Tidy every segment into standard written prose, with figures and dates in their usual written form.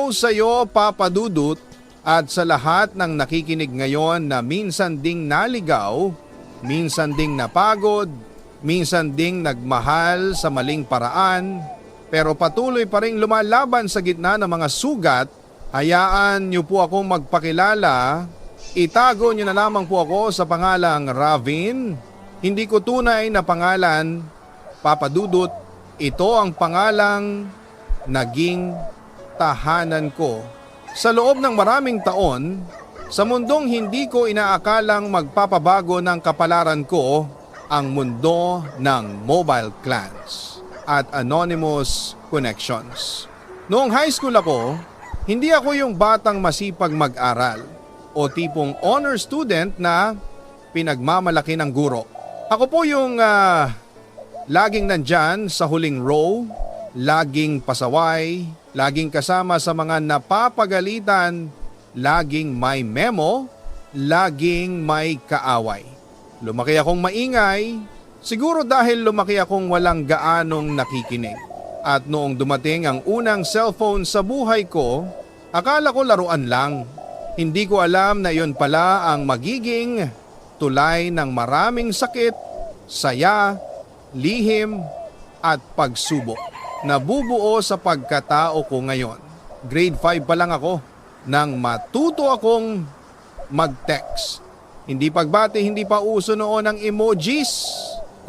Hello sa'yo, Papa Dudut, at sa lahat ng nakikinig ngayon na minsan ding naligaw, minsan ding napagod, minsan ding nagmahal sa maling paraan, pero patuloy pa rin lumalaban sa gitna ng mga sugat. Hayaan niyo po akong magpakilala. Itago niyo na lamang po ako sa pangalang Ravin. Hindi ko tunay na pangalan, Papa Dudut. Ito ang pangalang naging tahanan ko sa loob ng maraming taon sa mundong hindi ko inaakalang magpapabago ng kapalaran ko, ang mundo ng mobile clans at anonymous connections. Noong high school ako, hindi ako yung batang masipag mag-aral o tipong honor student na pinagmamalaki ng guro. Ako po yung laging nandyan sa huling row, laging pasaway, laging kasama sa mga napapagalitan, laging may memo, laging may kaaway. Lumaki akong maingay, siguro dahil lumaki akong walang gaanong nakikinig. At noong dumating ang unang cellphone sa buhay ko, akala ko laruan lang. Hindi ko alam na yon pala ang magiging tulay ng maraming sakit, saya, lihim at pagsubok. Nabubuo sa pagkatao ko ngayon. Grade 5 pa lang ako nang matuto akong mag-text. Hindi pagbati, hindi pa uso noon ang emojis,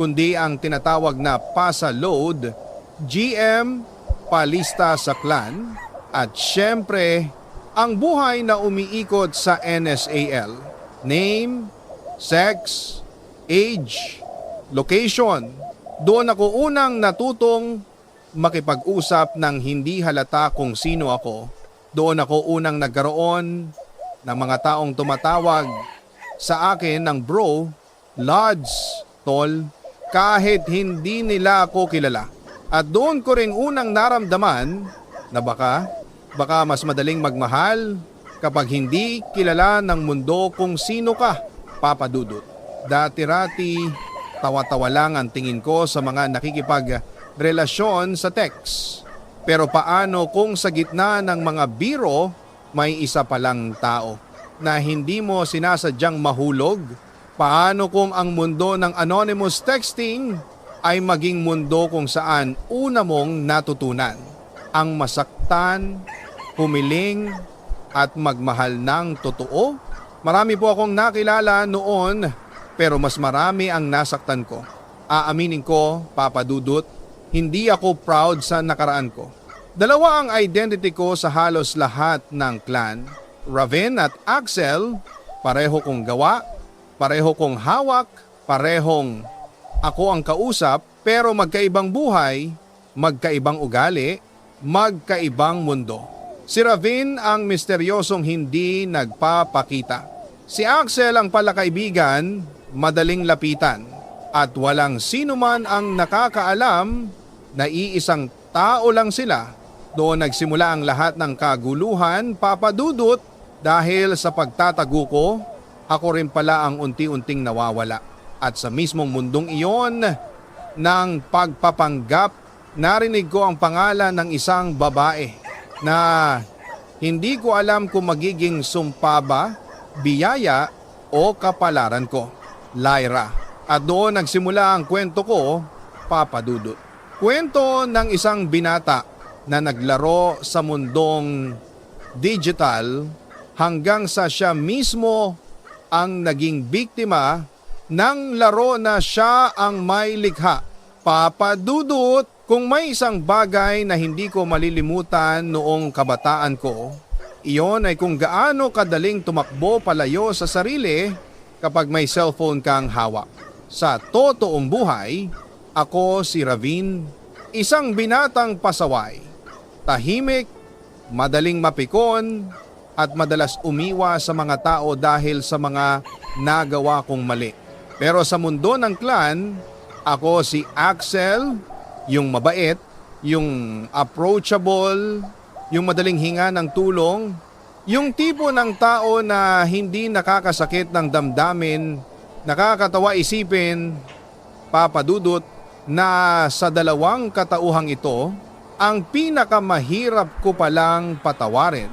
kundi ang tinatawag na pasa-load, GM, palista sa clan, at syempre, ang buhay na umiikot sa NSAL. Name, sex, age, location. Doon ako unang natutong makipag-usap ng hindi halata kung sino ako. Doon ako unang nagkaroon ng mga taong tumatawag sa akin ng bro, lods, tol, kahit hindi nila ako kilala. At doon ko rin unang naramdaman na baka mas madaling magmahal kapag hindi kilala ng mundo kung sino ka, Papa Dudut. Dati-rati, tawa-tawa lang ang tingin ko sa mga nakikipagrelasyon sa text. Pero paano kung sa gitna ng mga biro may isa palang tao na hindi mo sinasadyang mahulog? Paano kung ang mundo ng anonymous texting ay maging mundo kung saan una mong natutunan ang masaktan, humiling at magmahal ng totoo? Marami po akong nakilala noon pero mas marami ang nasaktan ko. Aaminin ko, Papa Dudut, hindi ako proud sa nakaraan ko. Dalawa ang identity ko sa halos lahat ng clan. Ravin at Axel, pareho kong gawa, pareho kong hawak, parehong ako ang kausap, pero magkaibang buhay, magkaibang ugali, magkaibang mundo. Si Ravin ang misteryosong hindi nagpapakita. Si Axel ang palakaibigan, madaling lapitan, at walang sino man ang nakakaalam na iisang tao lang sila. Doon nagsimula ang lahat ng kaguluhan, Papa Dudut, dahil sa pagtatago ko, ako rin pala ang unti-unting nawawala. At sa mismong mundong iyon ng pagpapanggap, narinig ko ang pangalan ng isang babae na hindi ko alam kung magiging sumpa ba, biyaya o kapalaran ko. Lyra. At doon nagsimula ang kwento ko, Papa Dudut. Kwento ng isang binata na naglaro sa mundong digital hanggang sa siya mismo ang naging biktima ng laro na siya ang may likha. Papa Dudut, kung may isang bagay na hindi ko malilimutan noong kabataan ko, iyon ay kung gaano kadaling tumakbo palayo sa sarili kapag may cellphone kang hawak. Sa totoong buhay, ako si Ravin, isang binatang pasaway, tahimik, madaling mapikon, at madalas umiwas sa mga tao dahil sa mga nagawa kong mali. Pero sa mundo ng clan, ako si Axel, yung mabait, yung approachable, yung madaling hinga ng tulong, yung tipo ng tao na hindi nakakasakit ng damdamin, nakakatawa isipin, Papa Dudut, na sa dalawang katauhang ito, Ang pinakamahirap ko palang patawarin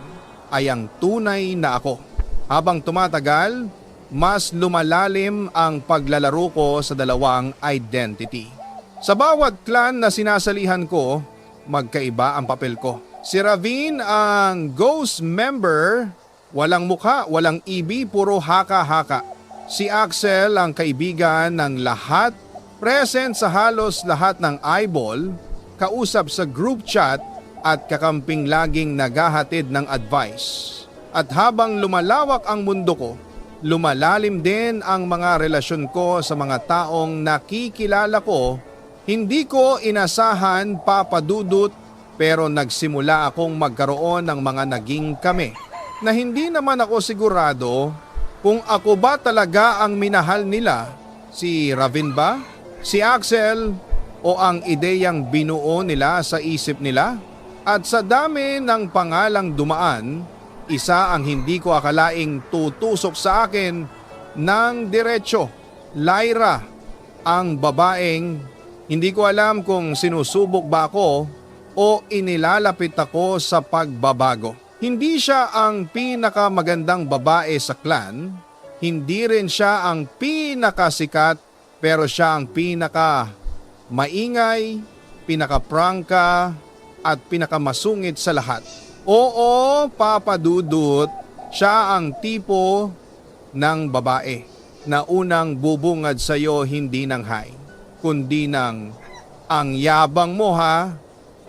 ay ang tunay na ako. Habang tumatagal, mas lumalalim ang paglalaro ko sa dalawang identity. Sa bawat clan na sinasalihan ko, magkaiba ang papel ko. Si Ravin ang ghost member, walang mukha, walang ibi, puro haka-haka. Si Axel ang kaibigan ng lahat, present sa halos lahat ng eyeball, kausap sa group chat at kakamping laging naghahatid ng advice. At habang lumalawak ang mundo ko, lumalalim din ang mga relasyon ko sa mga taong nakikilala ko. Hindi ko inasahan, Papa Dudut, pero nagsimula akong magkaroon ng mga naging kami na hindi naman ako sigurado kung ako ba talaga ang minahal nila, si Ravin ba, si Axel, o ang ideyang binuo nila sa isip nila. At sa dami ng pangalang dumaan, isa ang hindi ko akalaing tutusok sa akin ng diretsyo. Lyra, ang babaeng hindi ko alam kung sinusubok ba ako o inilalapit ako sa pagbabago. Hindi siya ang pinakamagandang babae sa clan, hindi rin siya ang pinakasikat, pero siya ang pinaka maingay, pinaka-prangka at pinakamasungit sa lahat. Oo, Papa Dudut, siya ang tipo ng babae na unang bubungad sa iyo hindi ng hay, kundi ng ang yabang mo ha,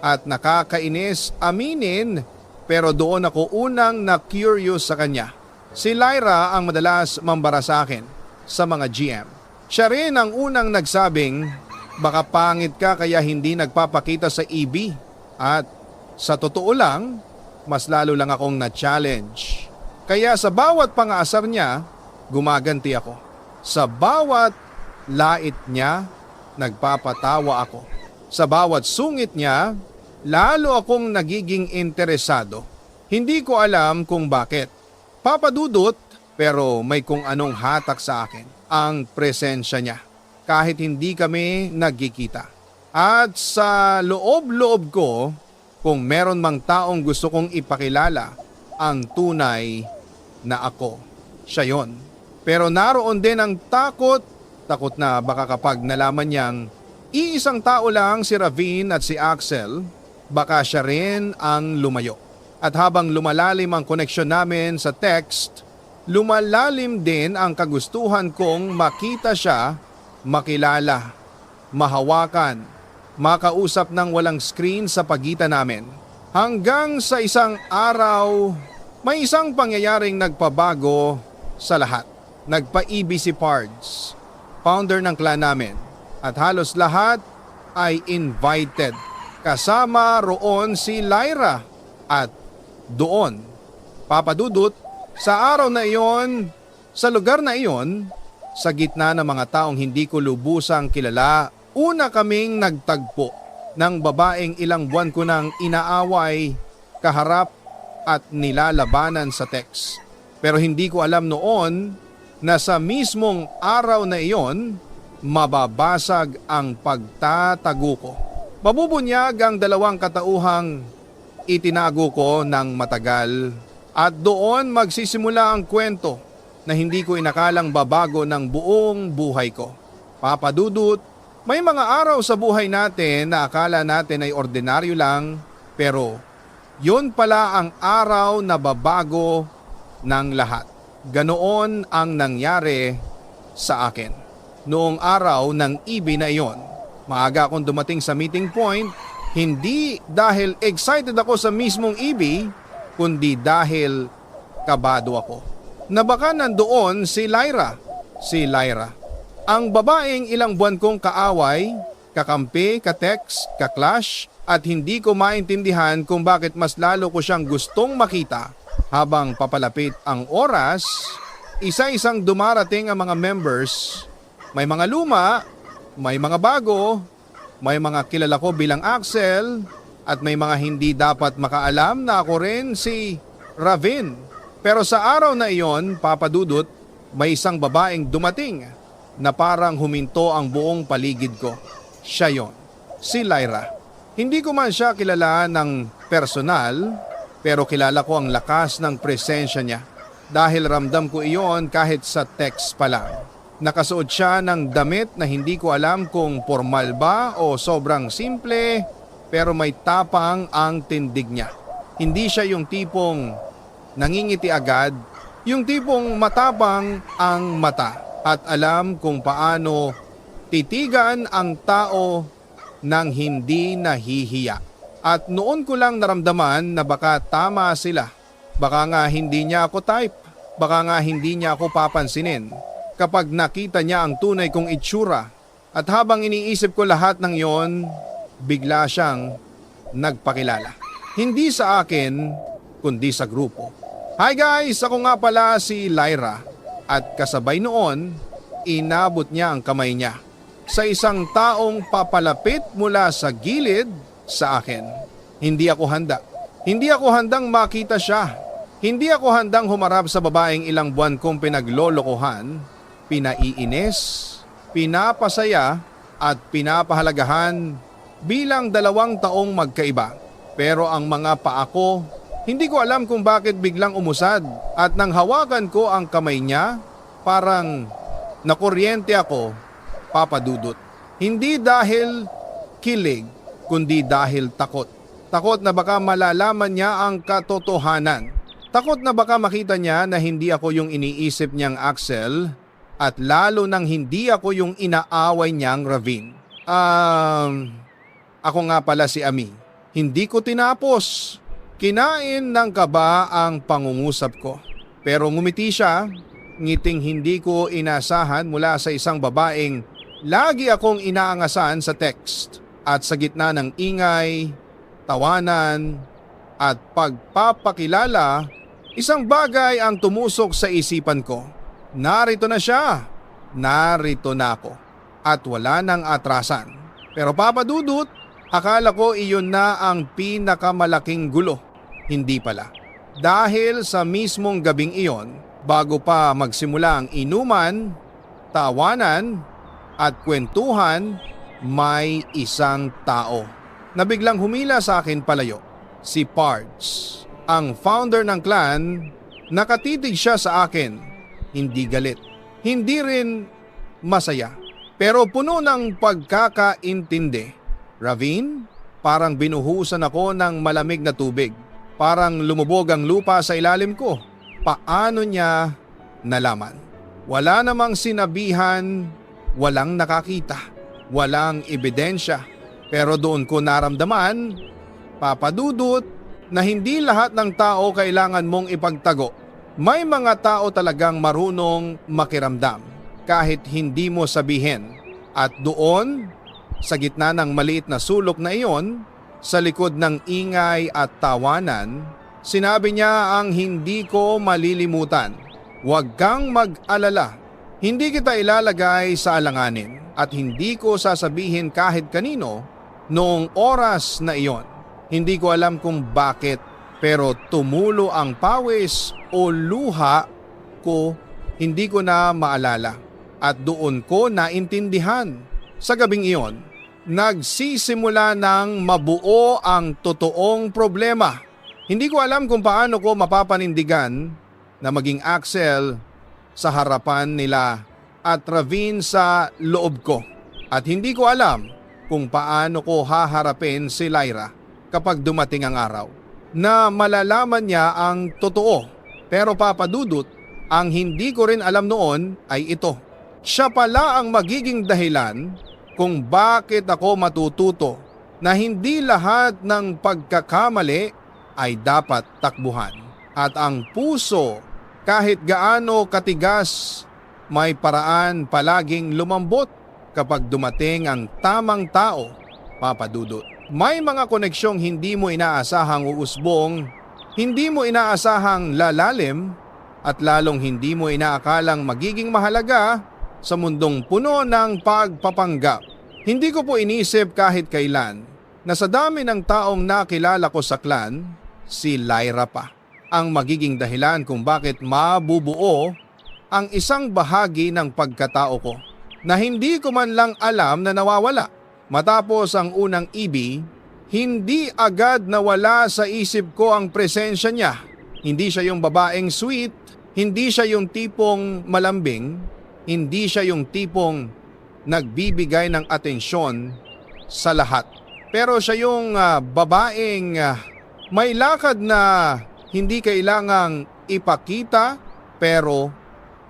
at nakakainis aminin, pero doon ako unang na-curious sa kanya. Si Lyra ang madalas mambara sa akin sa mga GM. Siya rin ang unang nagsabing, baka pangit ka kaya hindi nagpapakita sa EB. At sa totoo lang, mas lalo lang akong na-challenge. Kaya sa bawat pangaasar niya, gumaganti ako. Sa bawat lait niya, nagpapatawa ako. Sa bawat sungit niya, lalo akong nagiging interesado. Hindi ko alam kung bakit. Papa Dudut, pero may kung anong hatak sa akin ang presensya niya kahit hindi kami nagkikita. At sa loob-loob ko, kung meron mang taong gusto kong ipakilala ang tunay na ako, siya yon. Pero naroon din ang takot na baka kapag nalaman niyang iisang tao lang si Ravin at si Axel, baka siya rin ang lumayo. At habang lumalalim ang koneksyon namin sa text, lumalalim din ang kagustuhan kong makita siya, makilala, mahawakan, makausap ng walang screen sa pagitan namin. Hanggang sa isang araw, may isang pangyayaring nagpabago sa lahat. Nagpa-EB si Pards, founder ng clan namin, at halos lahat ay invited. Kasama roon si Lyra at doon, Papa Dudut, sa araw na iyon, sa lugar na iyon, sa gitna ng mga taong hindi ko lubusang kilala, una kaming nagtagpo ng babaeng ilang buwan ko nang inaaway, kaharap at nilalabanan sa text. Pero hindi ko alam noon na sa mismong araw na iyon, mababasag ang pagtatago ko. Mabubunyag ang dalawang katauhang itinago ko ng matagal at doon magsisimula ang kwento na hindi ko inakalang babago ng buong buhay ko. Papa Dudut, may mga araw sa buhay natin na akala natin ay ordinaryo lang, pero yun pala ang araw na babago ng lahat. Ganoon ang nangyari sa akin. Noong araw ng EB na iyon, maaga akong dumating sa meeting point, hindi dahil excited ako sa mismong EB, kundi dahil kabado ako. Na baka nandoon si Lyra. Ang babaeng ilang buwan kong kaaway, kakampi, ka-text, ka-clash, at hindi ko maintindihan kung bakit mas lalo ko siyang gustong makita. Habang papalapit ang oras, isa-isang dumarating ang mga members. May mga luma, may mga bago, may mga kilala ko bilang Axel, at may mga hindi dapat makaalam na ako rin si Ravin. Pero sa araw na iyon, Papa Dudut, may isang babaeng dumating na parang huminto ang buong paligid ko. Siya yon, si Lyra. Hindi ko man siya kilala ng personal, pero kilala ko ang lakas ng presensya niya. Dahil ramdam ko iyon kahit sa text pa lang. Nakasuot siya ng damit na hindi ko alam kung formal ba o sobrang simple, pero may tapang ang tindig niya. Hindi siya yung tipong nangingiti agad, yung tipong matapang ang mata at alam kung paano titigan ang tao nang hindi nahihiya. At noon ko lang naramdaman na baka tama sila. Baka nga hindi niya ako type. Baka nga hindi niya ako papansinin kapag nakita niya ang tunay kong itsura. At habang iniisip ko lahat ng yon, bigla siyang nagpakilala. Hindi sa akin, kundi sa grupo. Hi guys! Ako nga pala si Lyra. At kasabay noon, inabot niya ang kamay niya sa isang taong papalapit mula sa gilid sa akin. Hindi ako handa. Hindi ako handang makita siya. Hindi ako handang humarap sa babaeng ilang buwan kong pinaglolokohan, pinaiinis, pinapasaya at pinapahalagahan bilang 2 taong magkaiba. Pero ang mga paa ko, hindi ko alam kung bakit biglang umusad at nang hawakan ko ang kamay niya, parang nakuryente ako, Papa Dudut. Hindi dahil kilig, kundi dahil takot. Takot na baka malalaman niya ang katotohanan. Takot na baka makita niya na hindi ako yung iniisip niyang Axel at lalo nang hindi ako yung inaaway niyang Ravin. Ako nga pala si Ami. Hindi ko tinapos. Kinain ng kaba ang pangungusap ko. Pero ngumiti siya, ngiting hindi ko inasahan mula sa isang babaeng lagi akong inaangasan sa text. At sa gitna ng ingay, tawanan at pagpapakilala, isang bagay ang tumusok sa isipan ko. Narito na siya. Narito na ako. At wala nang atrasan. Pero Papa Dudut, akala ko iyon na ang pinakamalaking gulo. Hindi pala. Dahil sa mismong gabing iyon, bago pa magsimula ang inuman, tawanan at kwentuhan, may isang tao na biglang humila sa akin palayo. Si Pards. Ang founder ng clan, nakatitig siya sa akin. Hindi galit. Hindi rin masaya. Pero puno ng pagkakaintindi. Ravin, parang binuhusan ako ng malamig na tubig. Parang lumubog ang lupa sa ilalim ko. Paano niya nalaman? Wala namang sinabihan, walang nakakita, walang ebidensya. Pero doon ko naramdaman, Papa Dudut, na hindi lahat ng tao kailangan mong ipagtago. May mga tao talagang marunong makiramdam kahit hindi mo sabihin. At doon, sa gitna ng maliit na sulok na iyon, sa likod ng ingay at tawanan, sinabi niya ang hindi ko malilimutan. Huwag kang mag-alala. Hindi kita ilalagay sa alanganin at hindi ko sasabihin kahit kanino noong oras na iyon. Hindi ko alam kung bakit, pero tumulo ang pawis o luha ko, hindi ko na maalala. At doon ko naintindihan. Sa gabing iyon, nagsisimula ng mabuo ang totoong problema. Hindi ko alam kung paano ko mapapanindigan na maging Axel sa harapan nila at Ravin sa loob ko. At hindi ko alam kung paano ko haharapin si Lyra kapag dumating ang araw na malalaman niya ang totoo. Pero Papa Dudut, ang hindi ko rin alam noon ay ito. Siya pala ang magiging dahilan kung bakit ako matututo na hindi lahat ng pagkakamali ay dapat takbuhan. At ang puso, kahit gaano katigas, may paraan palaging lumambot kapag dumating ang tamang tao, Papa Dudut. May mga koneksyong hindi mo inaasahang uusbong, hindi mo inaasahang lalalim, at lalong hindi mo inaakalang magiging mahalaga sa mundong puno ng pagpapanggap. Hindi ko po inisip kahit kailan na sa dami ng taong nakilala ko sa clan, si Lyra pa ang magiging dahilan kung bakit mabubuo ang isang bahagi ng pagkatao ko na hindi ko man lang alam na nawawala. Matapos ang unang EB, Hindi agad nawala sa isip ko ang presensya niya. Hindi siya yung babaeng sweet, hindi siya yung tipong malambing, hindi siya yung tipong nagbibigay ng atensyon sa lahat. Pero siya yung babaeng may lakad na hindi kailangang ipakita pero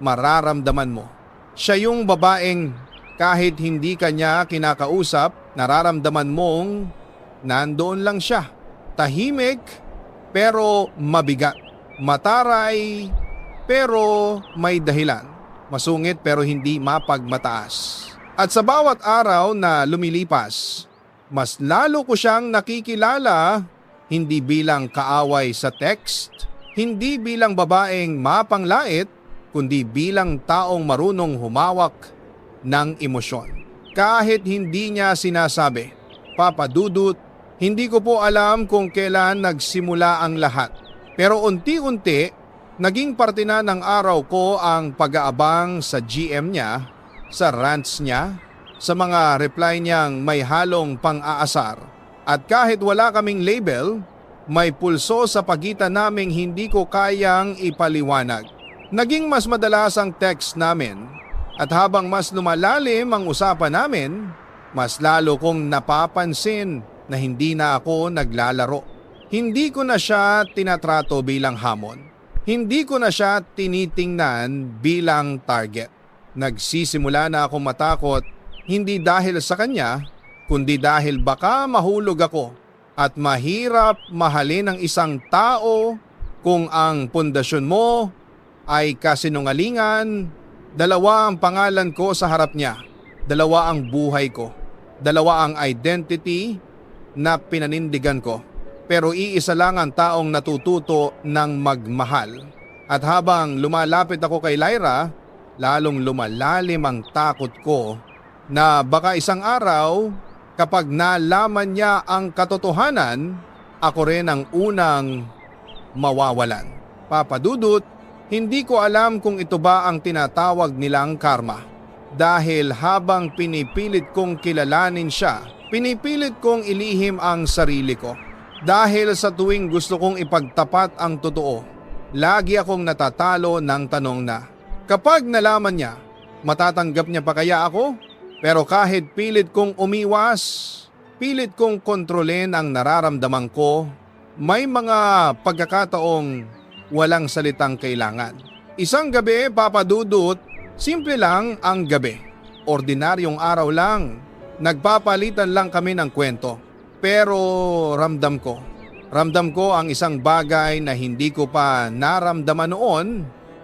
mararamdaman mo. Siya yung babaeng kahit hindi ka niya kinakausap, nararamdaman mong nandoon lang siya. Tahimik pero mabigat. Mataray pero may dahilan. Masungit pero hindi mapagmataas. At sa bawat araw na lumilipas, mas lalo ko siyang nakikilala, hindi bilang kaaway sa text, hindi bilang babaeng mapanglait, kundi bilang taong marunong humawak ng emosyon. Kahit hindi niya sinasabi, Papa Dudut, hindi ko po alam kung kailan nagsimula ang lahat. Pero unti-unti, naging parte na ng araw ko ang pag-aabang sa GM niya, sa rants niya, sa mga reply niyang may halong pang-aasar. At kahit wala kaming label, may pulso sa pagitan naming hindi ko kayang ipaliwanag. Naging mas madalas ang text namin at habang mas lumalalim ang usapan namin, mas lalo kong napapansin na hindi na ako naglalaro. Hindi ko na siya tinatrato bilang hamon. Hindi ko na siya tinitingnan bilang target. Nagsisimula na akong matakot hindi dahil sa kanya, kundi dahil baka mahulog ako at mahirap mahalin ang isang tao kung ang pundasyon mo ay kasinungalingan. Dalawa ang pangalan ko sa harap niya, dalawa ang buhay ko, dalawa ang identity na pinanindigan ko. Pero iisa lang ang taong natututo ng magmahal. At habang lumalapit ako kay Lyra, lalong lumalalim ang takot ko na baka isang araw kapag nalaman niya ang katotohanan, ako rin ang unang mawawalan. Papa Dudut, hindi ko alam kung ito ba ang tinatawag nilang karma. Dahil habang pinipilit kong kilalanin siya, pinipilit kong ilihim ang sarili ko. Dahil sa tuwing gusto kong ipagtapat ang totoo, lagi akong natatalo ng tanong na, kapag nalaman niya, matatanggap niya pa kaya ako? Pero kahit pilit kong umiwas, pilit kong kontrolin ang nararamdaman ko, may mga pagkakataong walang salitang kailangan. Isang gabi, Papa Dudut, simple lang ang gabi. Ordinaryong araw lang. Nagpapalitan lang kami ng kwento. Pero ramdam ko ang isang bagay na hindi ko pa naramdaman noon.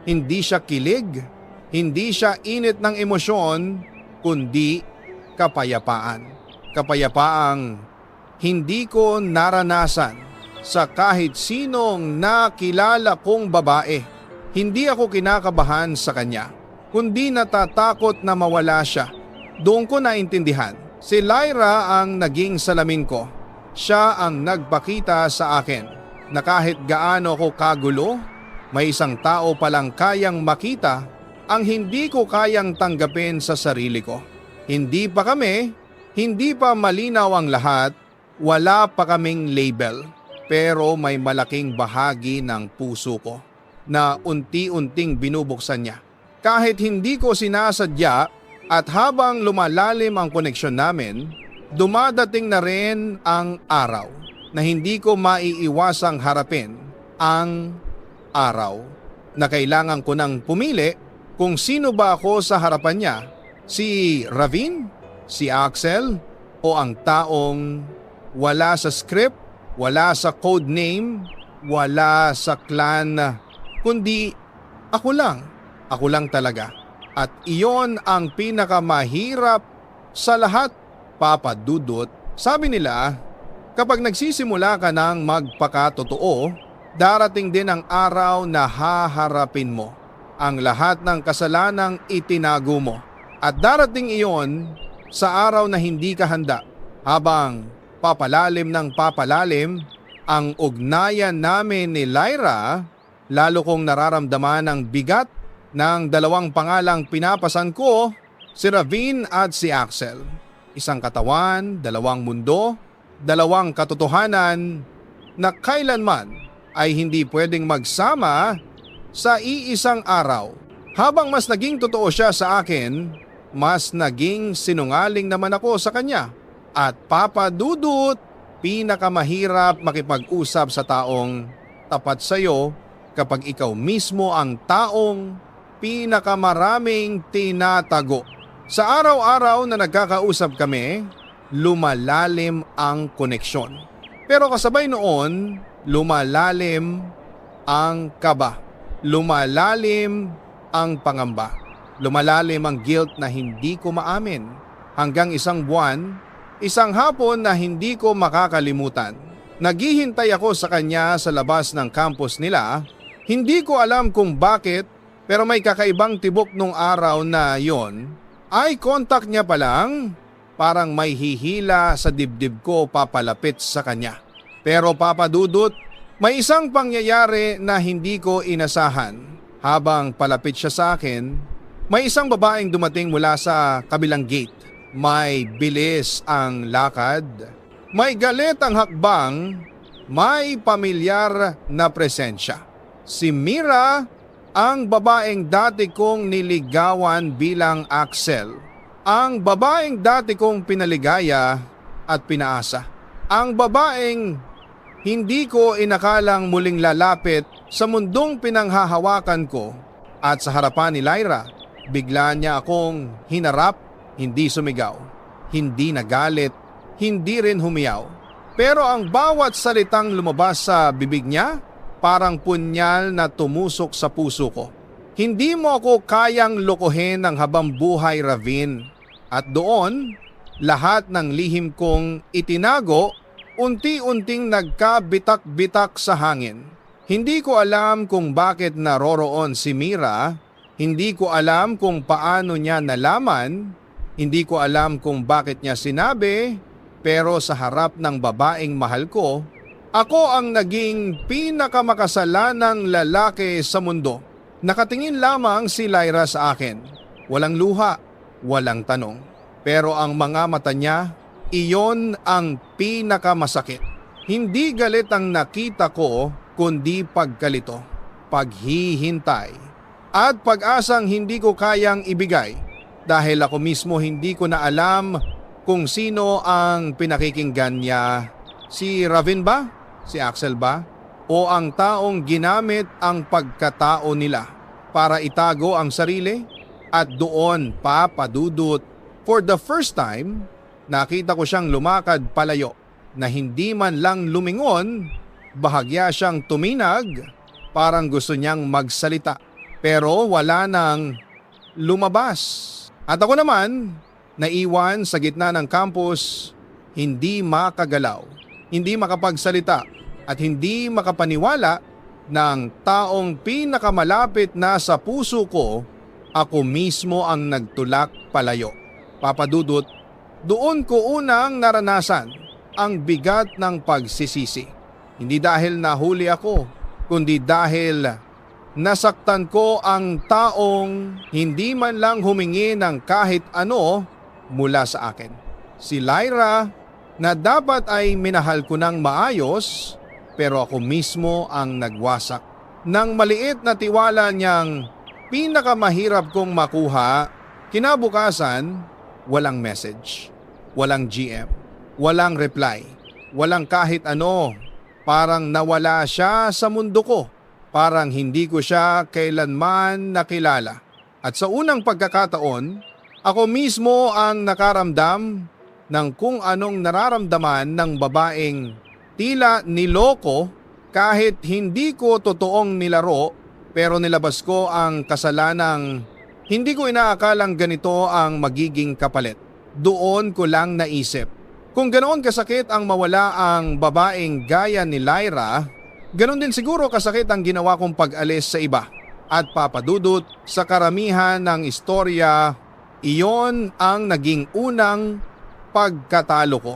Hindi siya kilig, hindi siya init ng emosyon, kundi kapayapaan. Kapayapaang hindi ko naranasan sa kahit sinong nakilala kong babae. Hindi ako kinakabahan sa kanya, kundi natatakot na mawala siya. Doon ko naintindihan. Si Lyra ang naging salamin ko. Siya ang nagpakita sa akin na kahit gaano ako kagulo, may isang tao palang kayang makita ang hindi ko kayang tanggapin sa sarili ko. Hindi pa malinaw ang lahat, wala pa kaming label. Pero may malaking bahagi ng puso ko na unti-unting binubuksan niya. Kahit hindi ko sinasadya, at habang lumalalim ang koneksyon namin, dumadating na rin ang araw na hindi ko maiiwasang harapin ang araw na kailangan ko nang pumili kung sino ba ako sa harapan niya, si Ravin, si Axel o ang taong wala sa script, wala sa code name, wala sa clan, kundi ako lang talaga. At iyon ang pinakamahirap sa lahat, Papa Dudut. Sabi nila, kapag nagsisimula ka ng magpakatotoo, darating din ang araw na haharapin mo ang lahat ng kasalanang itinago mo. At darating iyon sa araw na hindi ka handa. Habang papalalim ng papalalim ang ugnayan namin ni Lyra, lalo kong nararamdaman ang bigat ng dalawang pangalang pinapasan ko, si Ravin at si Axel. Isang katawan, dalawang mundo, Dalawang katotohanan na kailanman ay hindi pwedeng magsama sa iisang araw. Habang mas naging totoo siya sa akin, mas naging sinungaling naman ako sa kanya. At Papa Dudut, pinakamahirap makipag-usap sa taong tapat sa iyo kapag ikaw mismo ang taong pinakamaraming tinatago. Sa araw-araw na nagkakausap kami, lumalalim ang koneksyon. Pero kasabay noon, lumalalim ang kaba. Lumalalim ang pangamba. Lumalalim ang guilt na hindi ko maamin. Hanggang isang buwan, isang hapon na hindi ko makakalimutan. Naghihintay ako sa kanya sa labas ng campus nila. Hindi ko alam kung bakit, pero may kakaibang tibok nung araw na yon. Eye contact niya pa lang, parang may hihila sa dibdib ko papalapit sa kanya. Pero Papa Dudut, may isang pangyayari na hindi ko inasahan. Habang palapit siya sa akin, may isang babaeng dumating mula sa kabilang gate. May bilis ang lakad, may galit ang hakbang, may pamilyar na presensya. Si Mira, ang babaeng dati kong niligawan bilang Axel. Ang babaeng dati kong pinaligaya at pinaasa. Ang babaeng hindi ko inakalang muling lalapit sa mundong pinanghahawakan ko. At sa harapan ni Lyra, bigla niya akong hinarap, hindi sumigaw, hindi nagalit, hindi rin humiyaw. Pero ang bawat salitang lumabas sa bibig niya, parang punyal na tumusok sa puso ko. Hindi mo ako kayang lokohin ng habang buhay, Ravin. At doon, lahat ng lihim kong itinago, unti-unting nagkabitak-bitak sa hangin. Hindi ko alam kung bakit naroroon si Mira, hindi ko alam kung paano niya nalaman, hindi ko alam kung bakit niya sinabi, pero sa harap ng babaeng mahal ko, ako ang naging pinakamakasalanang lalaki sa mundo. Nakatingin lamang si Lyra sa akin. Walang luha, walang tanong. Pero ang mga mata niya, iyon ang pinakamasakit. Hindi galit ang nakita ko, kundi pagkalito, paghihintay, at pag-asang hindi ko kayang ibigay. Dahil ako mismo hindi ko na alam kung sino ang pinakikinggan niya. Si Ravin ba? Si Axel ba? O ang taong ginamit ang pagkatao nila para itago ang sarili? At doon, Papa Dudut, for the first time, nakita ko siyang lumakad palayo na hindi man lang lumingon, bahagya siyang tuminag, parang gusto niyang magsalita. Pero wala nang lumabas. At ako naman, naiwan sa gitna ng campus, hindi makagalaw, hindi makapagsalita at hindi makapaniwala ng taong pinakamalapit na sa puso ko, ako mismo ang nagtulak palayo. Papa Dudut, doon ko unang naranasan ang bigat ng pagsisisi. Hindi dahil nahuli ako, kundi dahil nasaktan ko ang taong hindi man lang humingi ng kahit ano mula sa akin. Si Lyra na dapat ay minahal ko ng maayos, pero ako mismo ang nagwasak. Nang maliit na tiwala niyang pinakamahirap kong makuha, kinabukasan, walang message, walang GM, walang reply, walang kahit ano. Parang nawala siya sa mundo ko. Parang hindi ko siya kailanman nakilala. At sa unang pagkakataon, ako mismo ang nakaramdam ng kung anong nararamdaman ng babaeng tila niloko kahit hindi ko totoong nilaro, pero nilabas ko ang kasalanang hindi ko inaakalang ganito ang magiging kapalit. Doon ko lang naisip, kung ganoon kasakit ang mawala ang babaeng gaya ni Lyra, ganon din siguro kasakit ang ginawa kong pag-alis sa iba. At Papa Dudut, sa karamihan ng istorya, iyon ang naging unang pagkatalo ko.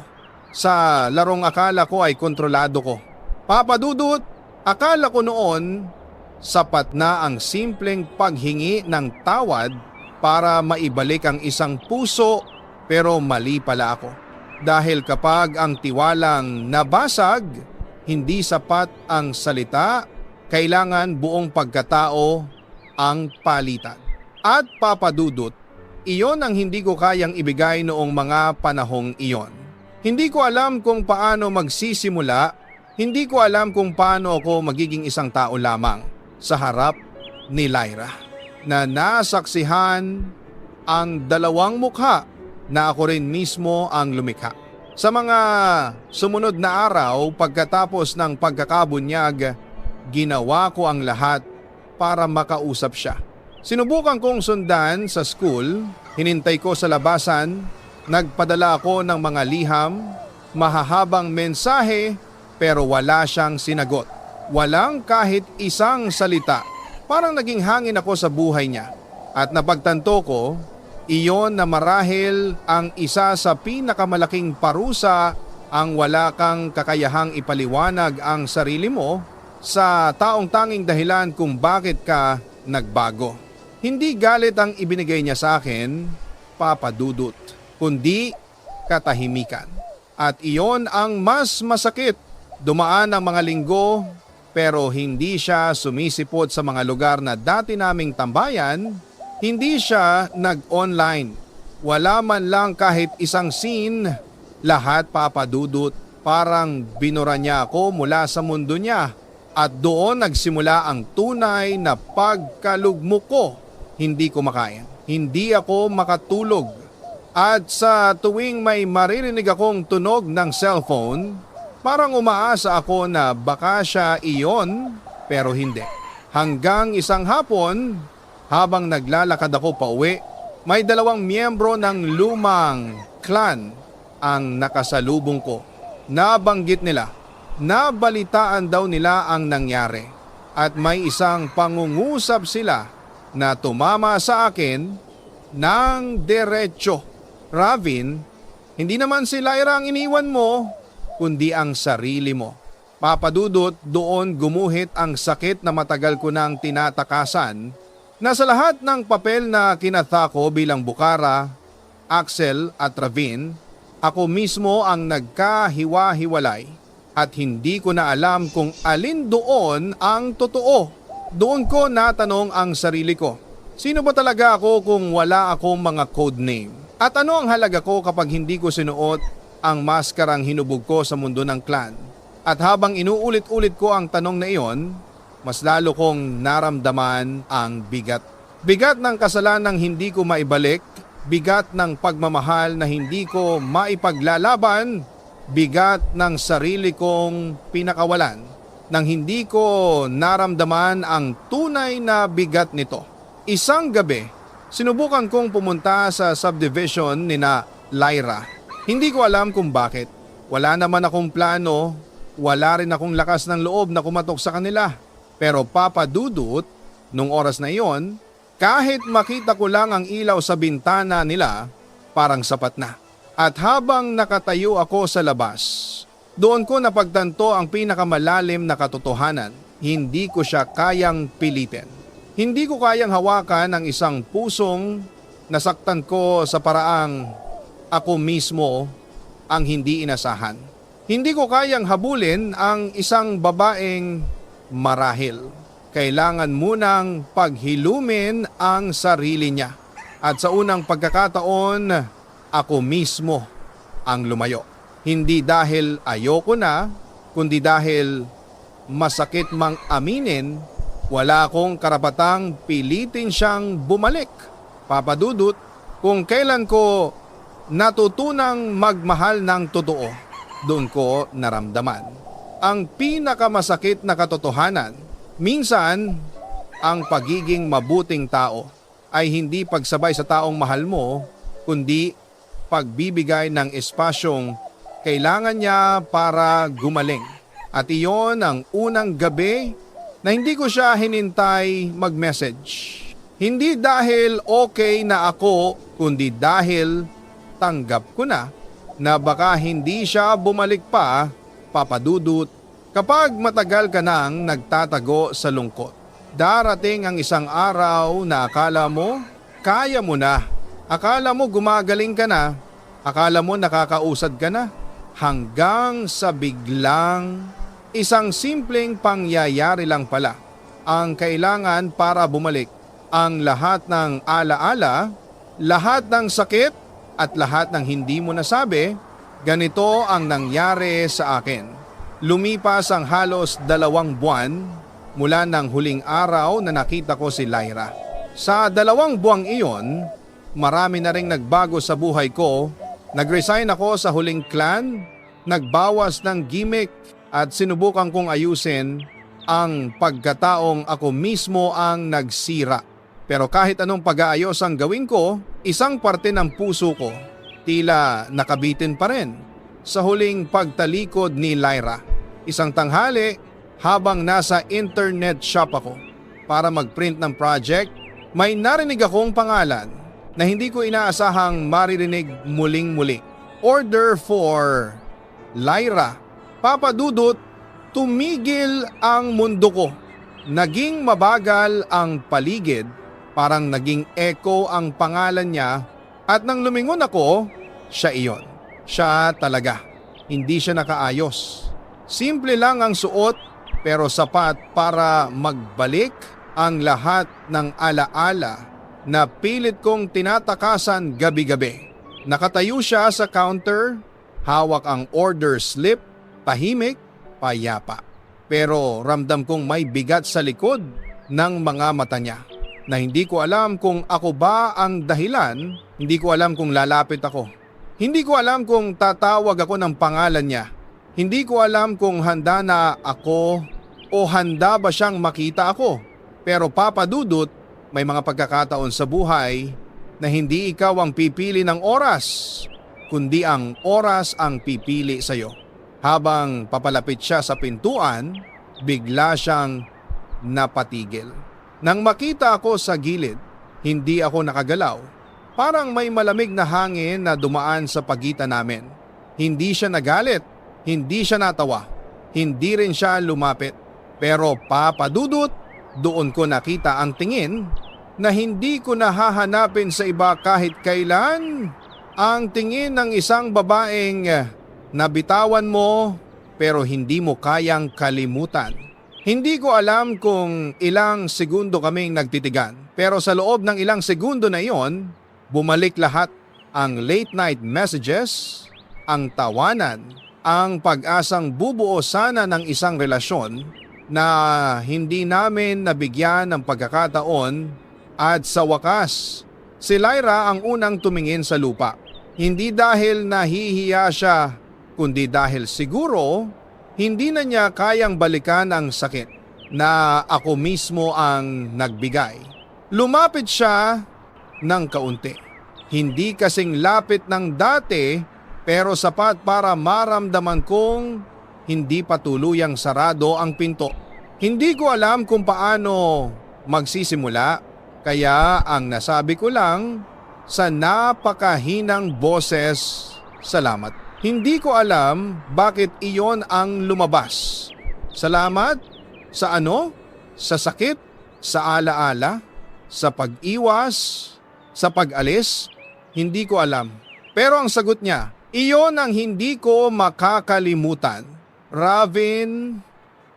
Sa larong akala ko ay kontrolado ko. Papa Dudut, akala ko noon sapat na ang simpleng paghingi ng tawad para maibalik ang isang puso, pero mali pala ako. Dahil kapag ang tiwalang nabasag, hindi sapat ang salita, kailangan buong pagkatao ang palitan. At Papa Dudut, iyon ang hindi ko kayang ibigay noong mga panahong iyon. Hindi ko alam kung paano magsisimula, hindi ko alam kung paano ako magiging isang tao lamang sa harap ni Lyra na nasaksihan ang dalawang mukha na ako rin mismo ang lumikha. Sa mga sumunod na araw pagkatapos ng pagkakabunyag, ginawa ko ang lahat para makausap siya. Sinubukan kong sundan sa school, hinintay ko sa labasan, nagpadala ako ng mga liham, mahahabang mensahe pero wala siyang sinagot. Walang kahit isang salita. Parang naging hangin ako sa buhay niya. At napagtanto ko, iyon na marahil ang isa sa pinakamalaking parusa ang wala kang kakayahang ipaliwanag ang sarili mo sa taong tanging dahilan kung bakit ka nagbago. Hindi galit ang ibinigay niya sa akin, Papa Dudut, kundi katahimikan. At iyon ang mas masakit. Dumaan ang mga linggo pero hindi siya sumisipot sa mga lugar na dati naming tambayan. Hindi siya nag-online. Wala man lang kahit isang scene. Lahat, Papa Dudut, parang binura niya ako mula sa mundo niya. At doon nagsimula ang tunay na pagkalugmok ko. Hindi ko makain. Hindi ako makatulog. At sa tuwing may maririnig akong tunog ng cellphone, parang umaasa ako na baka siya iyon, pero hindi. Hanggang isang hapon, habang naglalakad ako pauwi, may dalawang miyembro ng lumang clan ang nakasalubong ko. Nabanggit nila, nabalitaan daw nila ang nangyari at may isang pangungusap sila na tumama sa akin ng diretsyo. Ravin, hindi naman si Lyra ang iniwan mo, kundi ang sarili mo. Papa Dudut, doon gumuhit ang sakit na matagal ko nang tinatakasan na sa lahat ng papel na kinatha ko bilang Bukara, Axel at Ravin, ako mismo ang nagkahiwa-hiwalay at hindi ko na alam kung alin doon ang totoo. Doon ko natanong ang sarili ko, sino ba talaga ako kung wala akong mga code name? At ano ang halaga ko kapag hindi ko sinuot ang maskarang hinubog ko sa mundo ng clan? At habang inuulit-ulit ko ang tanong na iyon, mas lalo kong naramdaman ang bigat. Bigat ng kasalanang hindi ko maibalik, bigat ng pagmamahal na hindi ko maipaglalaban, bigat ng sarili kong pinakawalan, nang hindi ko naramdaman ang tunay na bigat nito. Isang gabi, sinubukan kong pumunta sa subdivision ni na Lyra. Hindi ko alam kung bakit. Wala naman akong plano, wala rin akong lakas ng loob na kumatok sa kanila. Pero Papa Dudut, nung oras na iyon, kahit makita ko lang ang ilaw sa bintana nila, parang sapat na. At habang nakatayo ako sa labas, doon ko napagtanto ang pinakamalalim na katotohanan. Hindi ko siya kayang pilitin. Hindi ko kayang hawakan ang isang pusong nasaktan ko sa paraang ako mismo ang hindi inasahan. Hindi ko kayang habulin ang isang babaeng marahil. Kailangan munang paghilumin ang sarili niya. At sa unang pagkakataon, ako mismo ang lumayo. Hindi dahil ayoko na, kundi dahil masakit mang aminin, wala akong karapatang pilitin siyang bumalik. Papa Dudut, kung kailan ko natutunang magmahal ng totoo, doon ko naramdaman ang pinakamasakit na katotohanan. Minsan, ang pagiging mabuting tao ay hindi pagsabay sa taong mahal mo, kundi pagbibigay ng espasyong kailangan niya para gumaling. At iyon ang unang gabi na hindi ko siya hinintay mag-message. Hindi dahil okay na ako, kundi dahil tanggap ko na baka hindi siya bumalik pa, Papa Dudut. Kapag matagal ka nang nagtatago sa lungkot, darating ang isang araw na akala mo, kaya mo na. Akala mo gumagaling ka na. Akala mo nakakausad ka na hanggang sa biglang isang simpleng pangyayari lang pala ang kailangan para bumalik ang lahat ng alaala, lahat ng sakit at lahat ng hindi mo nasabi. Ganito ang nangyari sa akin. Lumipas ang halos 2 buwan mula ng huling araw na nakita ko si Lyra. Sa 2 buwang iyon, marami na ring nagbago sa buhay ko. Nag-resign ako sa huling clan, nagbawas ng gimmick at sinubukan kong ayusin ang pagkataong ako mismo ang nagsira. Pero kahit anong pag-aayos ang gawin ko, isang parte ng puso ko tila nakabitin pa rin sa huling pagtalikod ni Lyra. Isang tanghali habang nasa internet shop ako para mag-print ng project, may narinig akong pangalan na hindi ko inaasahang maririnig muling-muli. Order for Lyra. Papa Dudut, tumigil ang mundo ko. Naging mabagal ang paligid, parang naging echo ang pangalan niya at nang lumingon ako, siya iyon. Siya talaga. Hindi siya nakaayos. Simple lang ang suot pero sapat para magbalik ang lahat ng alaala na pilit kong tinatakasan gabi-gabi. Nakatayo siya sa counter, hawak ang order slip, tahimik, payapa. Pero ramdam kong may bigat sa likod ng mga mata niya na hindi ko alam kung ako ba ang dahilan, hindi ko alam kung lalapit ako. Hindi ko alam kung tatawag ako ng pangalan niya. Hindi ko alam kung handa na ako o handa ba siyang makita ako. Pero Papa Dudut, may mga pagkakataon sa buhay na hindi ikaw ang pipili ng oras, kundi ang oras ang pipili sa iyo. Habang papalapit siya sa pintuan, bigla siyang napatigil. Nang makita ako sa gilid, hindi ako nakagalaw. Parang may malamig na hangin na dumaan sa pagitan namin. Hindi siya nagalit, hindi siya natawa, hindi rin siya lumapit. Pero Papa Dudut, doon ko nakita ang tingin na hindi ko nahahanapin sa iba kahit kailan. Ang tingin ng isang babaeng nabitawan mo pero hindi mo kayang kalimutan. Hindi ko alam kung ilang segundo kaming nagtitigan, pero sa loob ng ilang segundo na iyon, bumalik lahat. Ang late night messages, ang tawanan, ang pag-asang bubuo sana ng isang relasyon na hindi namin nabigyan ng pagkakataon. At sa wakas, si Lyra ang unang tumingin sa lupa. Hindi dahil nahihiya siya, kundi dahil siguro hindi na niya kayang balikan ang sakit na ako mismo ang nagbigay. Lumapit siya ng kaunti. Hindi kasing lapit ng dati pero sapat para maramdaman kong hindi pa tuluyang sarado ang pinto. Hindi ko alam kung paano magsisimula kaya ang nasabi ko lang sa napakahinang boses, salamat. Hindi ko alam bakit iyon ang lumabas. Salamat? Sa ano? Sa sakit? Sa alaala? Sa pag-iwas? Sa pag-alis? Hindi ko alam. Pero ang sagot niya, iyon ang hindi ko makakalimutan. Ravin,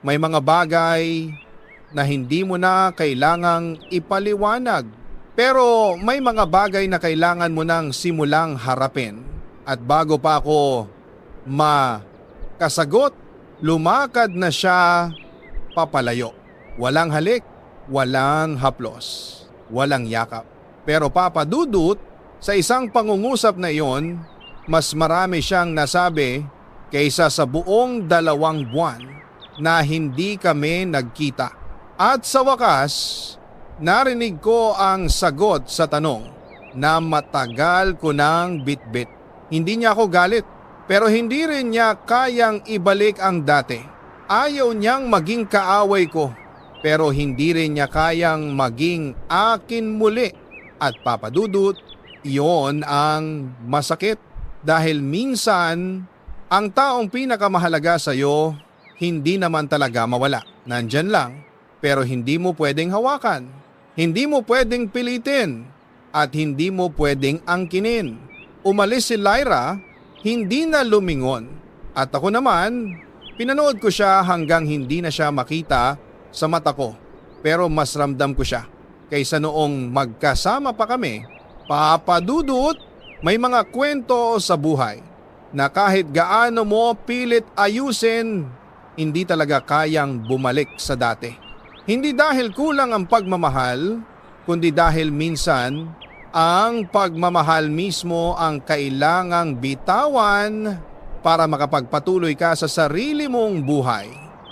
may mga bagay na hindi mo na kailangang ipaliwanag. Pero may mga bagay na kailangan mo nang simulang harapin. At bago pa ako makasagot, lumakad na siya papalayo. Walang halik, walang haplos, walang yakap. Pero Papa Dudut, sa isang pangungusap na iyon, mas marami siyang nasabi kaysa sa buong 2 buwan na hindi kami nagkita. At sa wakas, narinig ko ang sagot sa tanong na matagal ko nang bitbit. Hindi niya ako galit, pero hindi rin niya kayang ibalik ang dati. Ayaw niyang maging kaaway ko, pero hindi rin niya kayang maging akin muli. At Papa Dudut, iyon ang masakit. Dahil minsan, ang taong pinakamahalaga sa iyo, hindi naman talaga mawala. Nandyan lang, pero hindi mo pwedeng hawakan. Hindi mo pwedeng pilitin, at hindi mo pwedeng angkinin. Umalis si Lyra, hindi na lumingon. At ako naman, pinanood ko siya hanggang hindi na siya makita sa mata ko. Pero mas ramdam ko siya kaysa noong magkasama pa kami. Papa Dudut, may mga kwento sa buhay na kahit gaano mo pilit ayusin, hindi talaga kayang bumalik sa dati. Hindi dahil kulang ang pagmamahal, kundi dahil minsan ang pagmamahal mismo ang kailangang bitawan para makapagpatuloy ka sa sarili mong buhay.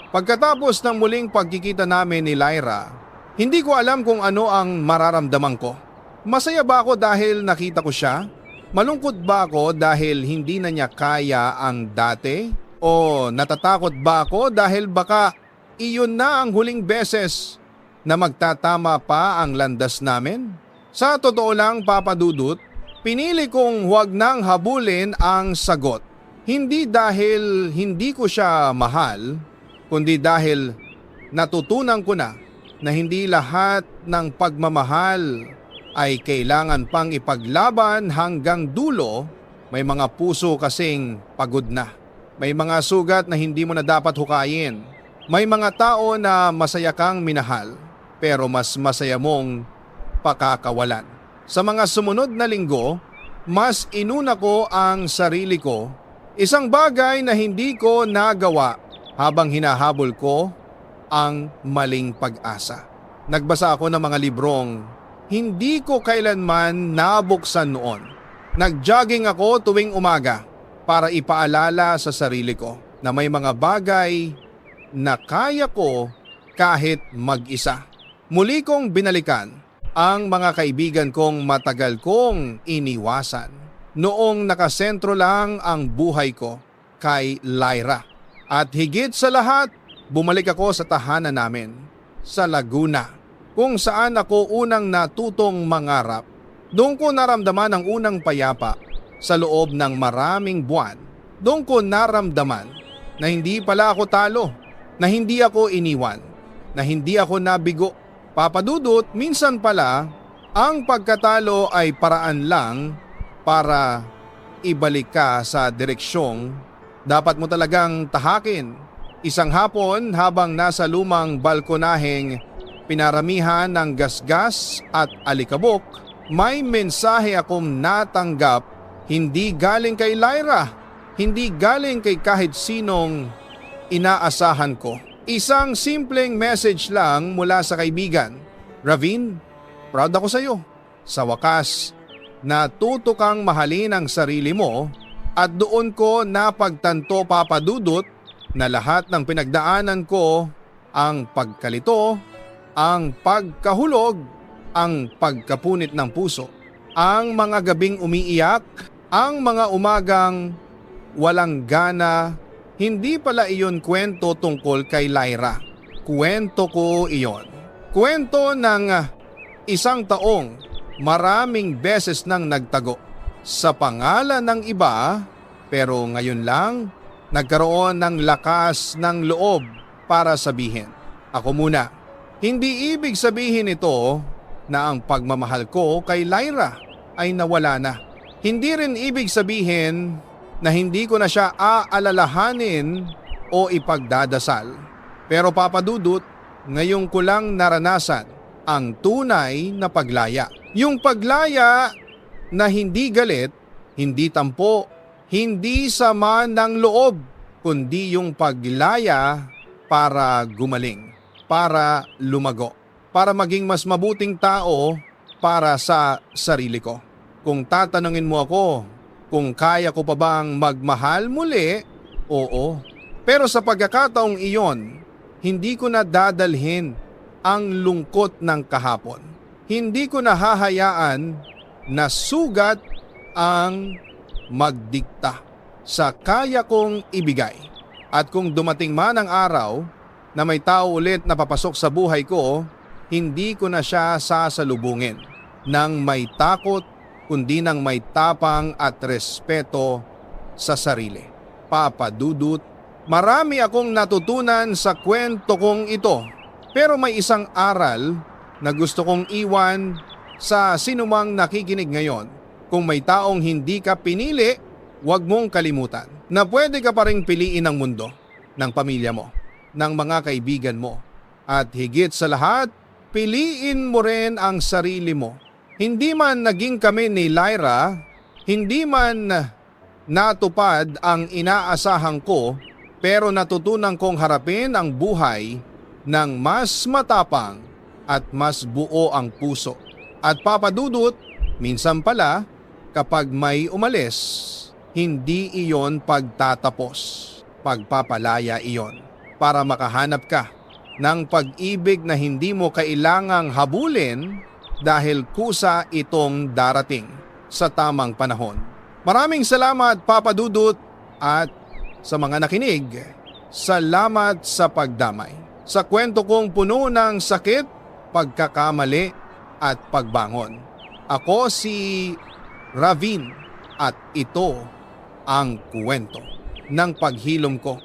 Pagkatapos ng muling pagkikita namin ni Lyra, hindi ko alam kung ano ang mararamdaman ko. Masaya ba ako dahil nakita ko siya? Malungkot ba ako dahil hindi na niya kaya ang dati? O natatakot ba ako dahil baka iyon na ang huling beses na magtatama pa ang landas namin? Sa totoo lang, Papa Dudut, pinili kong huwag nang habulin ang sagot. Hindi dahil hindi ko siya mahal, kundi dahil natutunan ko na hindi lahat ng pagmamahal ay kailangan pang ipaglaban hanggang dulo. May mga puso kasing pagod na. May mga sugat na hindi mo na dapat hukayin. May mga tao na masaya kang minahal, pero mas masaya mong pakakawalan. Sa mga sumunod na linggo, mas inuna ko ang sarili ko. Isang bagay na hindi ko nagawa habang hinahabol ko ang maling pag-asa. Nagbasa ako ng mga librong hindi ko kailanman nabuksan noon. Nag-jogging ako tuwing umaga para ipaalala sa sarili ko na may mga bagay na kaya ko kahit mag-isa. Muli kong binalikan ang mga kaibigan kong matagal kong iniwasan. Noong nakasentro lang ang buhay ko kay Lyra. At higit sa lahat, bumalik ako sa tahanan namin sa Laguna, kung saan ako unang natutong mangarap. Doon ko naramdaman ang unang payapa sa loob ng maraming buwan. Doon ko naramdaman na hindi pala ako talo, na hindi ako iniwan, na hindi ako nabigo. Papa Dudut, minsan pala ang pagkatalo ay paraan lang para ibalik ka sa direksyong dapat mo talagang tahakin. Isang hapon habang nasa lumang balkonaheng pinaramihan ng gasgas at alikabok, may mensahe akong natanggap, hindi galing kay Lyra, hindi galing kay kahit sinong inaasahan ko. Isang simpleng message lang mula sa kaibigan. Ravin, proud ako sa iyo. Sa wakas, natuto kang mahalin ang sarili mo at doon ko napagtanto, Papa Dudut, na lahat ng pinagdaanan ko, ang pagkalito, ang pagkahulog, ang pagkapunit ng puso, ang mga gabing umiiyak, ang mga umagang walang gana, hindi pala iyon kwento tungkol kay Lyra. Kwento ko iyon. Kwento ng isang taong maraming beses nang nagtago sa pangalan ng iba, pero ngayon lang nagkaroon ng lakas ng loob para sabihin, ako muna. Hindi ibig sabihin ito na ang pagmamahal ko kay Lyra ay nawala na. Hindi rin ibig sabihin na hindi ko na siya aalalahanin o ipagdadasal. Pero Papa Dudut, ngayon ko lang naranasan ang tunay na paglaya. Yung paglaya na hindi galit, hindi tampo, hindi sama ng loob, kundi yung paglaya para gumaling, para lumago, para maging mas mabuting tao para sa sarili ko. Kung tatanungin mo ako kung kaya ko pa bang magmahal muli, oo. Pero sa pagkakataong iyon, hindi ko na dadalhin ang lungkot ng kahapon. Hindi ko na hahayaan na sugat ang magdikta sa kaya kong ibigay. At kung dumating man ang araw na may tao ulit na papasok sa buhay ko, hindi ko na siya sasalubungin nang may takot, kundi nang may tapang at respeto sa sarili. Papa Dudut, marami akong natutunan sa kwento kong ito, pero may isang aral na gusto kong iwan sa sinumang nakikinig ngayon Kung may taong hindi ka pinili, huwag mong kalimutan na pwede ka pa ring piliin ng mundo, ng pamilya mo, ng mga kaibigan mo. At higit sa lahat, piliin mo rin ang sarili mo. Hindi man naging kami ni Lyra, hindi man natupad ang inaasahan ko, pero natutunan kong harapin ang buhay ng mas matapang at mas buo ang puso. At Papa Dudut, minsan pala, kapag may umalis, hindi iyon pagtatapos. Pagpapalaya iyon para makahanap ka ng pag-ibig na hindi mo kailangang habulin dahil kusa itong darating sa tamang panahon. Maraming salamat Papa Dudut at sa mga nakinig, salamat sa pagdamay. Sa kwento kong puno ng sakit, pagkakamali at pagbangon. Ako si Ravin at ito ang kwento ng paghilom ko.